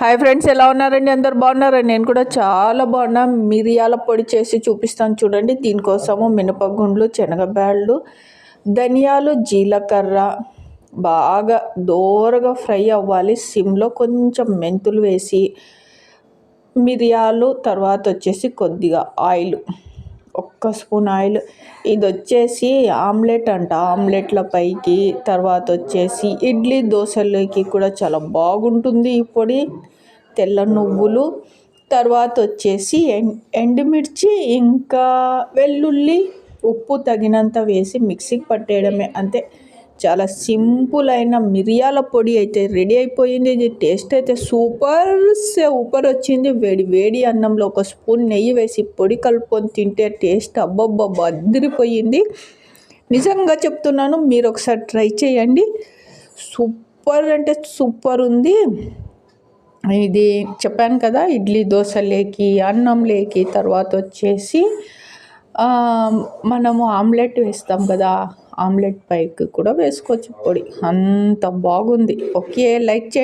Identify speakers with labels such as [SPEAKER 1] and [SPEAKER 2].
[SPEAKER 1] Hi friends, ఎలా ఉన్నారండి? అందరు బాగున్నారండి? నేను కూడా చాలా బాగున్నా. మిరియాల పొడి చేసి చూపిస్తాను చూడండి. దీనికోసము మినపగుండ్లు, శనగబ్యాళ్ళు, ధనియాలు, జీలకర్ర బాగా దోరగా ఫ్రై అవ్వాలి. సిమ్లో కొంచెం మెంతులు వేసి, మిరియాలు, తర్వాత వచ్చేసి కొద్దిగా ఆయిల్, ఒక్క స్పూన్ ఆయిల్. ఇది వచ్చేసి ఆమ్లెట్ అంట. ఆమ్లెట్ల పైకి, తర్వాత వచ్చేసి ఇడ్లీ దోశలకి కూడా చాలా బాగుంటుంది ఈ పొడి. తెల్ల నువ్వులు, తర్వాత వచ్చేసి ఎండుమిర్చి, ఇంకా వెల్లుల్లి, ఉప్పు తగినంత వేసి మిక్సీకి పట్టేయడమే, అంతే. చాలా సింపుల్ అయిన మిరియాల పొడి అయితే రెడీ అయిపోయింది. ఇది టేస్ట్ అయితే సూపర్ వచ్చింది. వేడి వేడి అన్నంలో ఒక స్పూన్ నెయ్యి వేసి పొడి కలుపుకొని తింటే టేస్ట్ అబ్బబ్బబ్బా అదిరిపోయింది. నిజంగా చెప్తున్నాను, మీరు ఒకసారి ట్రై చేయండి. సూపర్ అంటే సూపర్ ఉంది. ఇది చెప్పాను కదా, ఇడ్లీ దోశలేకి, అన్నంలేకి, తర్వాత వచ్చేసి మనము ఆమ్లెట్ వేస్తాం కదా, ఆమ్లెట్ పైకి కూడా వేసుకోవచ్చు పొడి. అంత బాగుంది. ఓకే, లైక్ చేయండి.